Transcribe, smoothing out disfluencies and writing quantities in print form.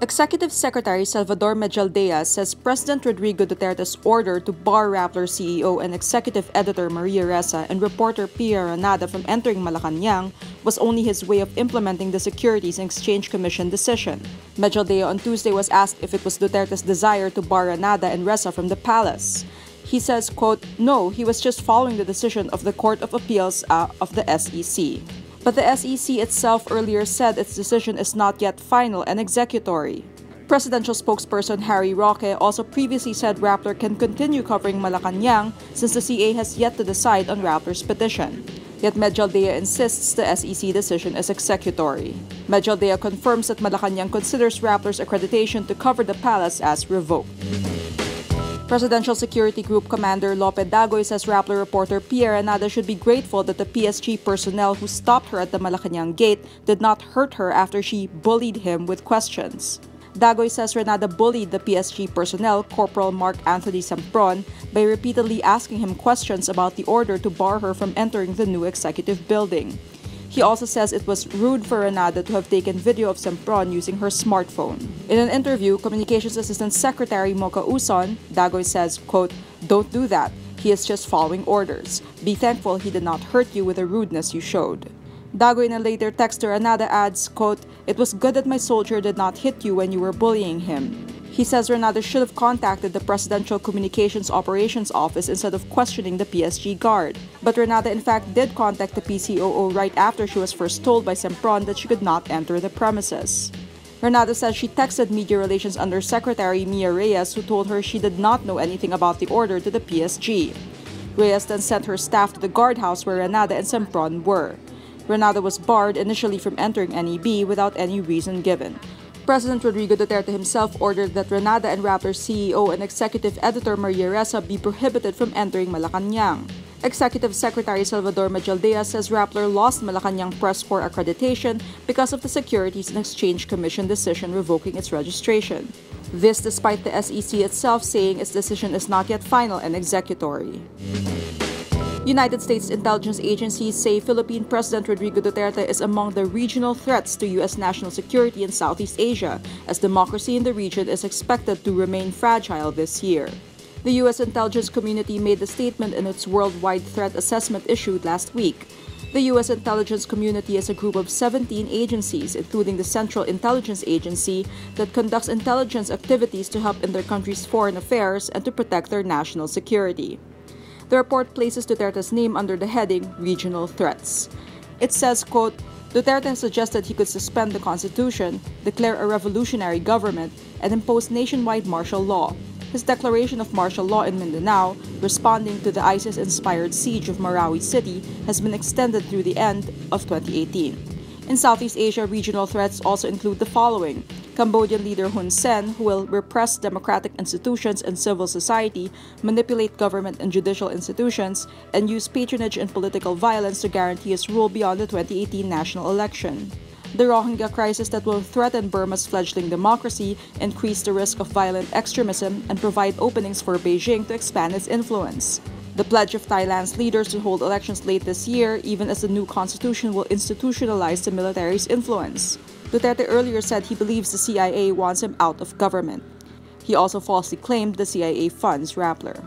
Executive Secretary Salvador Medialdea says President Rodrigo Duterte's order to bar Rappler CEO and executive editor Maria Ressa and reporter Pia Ranada from entering Malacanang was only his way of implementing the Securities and Exchange Commission decision. Medialdea on Tuesday was asked if it was Duterte's desire to bar Ranada and Ressa from the palace. He says, quote, "No, he was just following the decision of the Court of Appeals of the SEC. But the SEC itself earlier said its decision is not yet final and executory." Presidential spokesperson Harry Roque also previously said Rappler can continue covering Malacanang since the CA has yet to decide on Rappler's petition. Yet Medialdea insists the SEC decision is executory. Medialdea confirms that Malacanang considers Rappler's accreditation to cover the palace as revoked. Presidential Security Group Commander Lope Dagoy says Rappler reporter Pia Ranada should be grateful that the PSG personnel who stopped her at the Malacanang gate did not hurt her after she bullied him with questions. Dagoy says Ranada bullied the PSG personnel, Corporal Mark Anthony Sempron, by repeatedly asking him questions about the order to bar her from entering the new executive building. He also says it was rude for Ranada to have taken video of Sempron using her smartphone. In an interview, Communications Assistant Secretary Mocha Uson, Dagoy says, quote, "Don't do that. He is just following orders. Be thankful he did not hurt you with the rudeness you showed." Dagoy in a later text to Ranada adds, quote, "It was good that my soldier did not hit you when you were bullying him." He says Ranada should have contacted the Presidential Communications Operations Office instead of questioning the PSG guard. But Ranada in fact did contact the PCOO right after she was first told by Sempron that she could not enter the premises. Ranada says she texted Media Relations Undersecretary Mia Reyes, who told her she did not know anything about the order to the PSG. Reyes then sent her staff to the guardhouse where Ranada and Sempron were. Ranada was barred initially from entering NEB without any reason given. President Rodrigo Duterte himself ordered that Ranada and Rappler CEO and executive editor Maria Ressa be prohibited from entering Malacanang. Executive Secretary Salvador Medialdea says Rappler lost Malacanang Press Corps accreditation because of the Securities and Exchange Commission decision revoking its registration. This despite the SEC itself saying its decision is not yet final and executory. United States intelligence agencies say Philippine President Rodrigo Duterte is among the regional threats to U.S. national security in Southeast Asia, as democracy in the region is expected to remain fragile this year. The U.S. intelligence community made the statement in its worldwide threat assessment issued last week. The U.S. intelligence community is a group of 17 agencies, including the Central Intelligence Agency, that conducts intelligence activities to help in their country's foreign affairs and to protect their national security. The report places Duterte's name under the heading Regional Threats. It says, quote, "Duterte has suggested he could suspend the Constitution, declare a revolutionary government, and impose nationwide martial law. His declaration of martial law in Mindanao, responding to the ISIS-inspired siege of Marawi City, has been extended through the end of 2018. In Southeast Asia, regional threats also include the following: Cambodian leader Hun Sen, who will repress democratic institutions and civil society, manipulate government and judicial institutions, and use patronage and political violence to guarantee his rule beyond the 2018 national election. The Rohingya crisis that will threaten Burma's fledgling democracy, increase the risk of violent extremism, and provide openings for Beijing to expand its influence. The pledge of Thailand's leaders to hold elections late this year, even as the new constitution will institutionalize the military's influence. Duterte earlier said he believes the CIA wants him out of government. He also falsely claimed the CIA funds Rappler.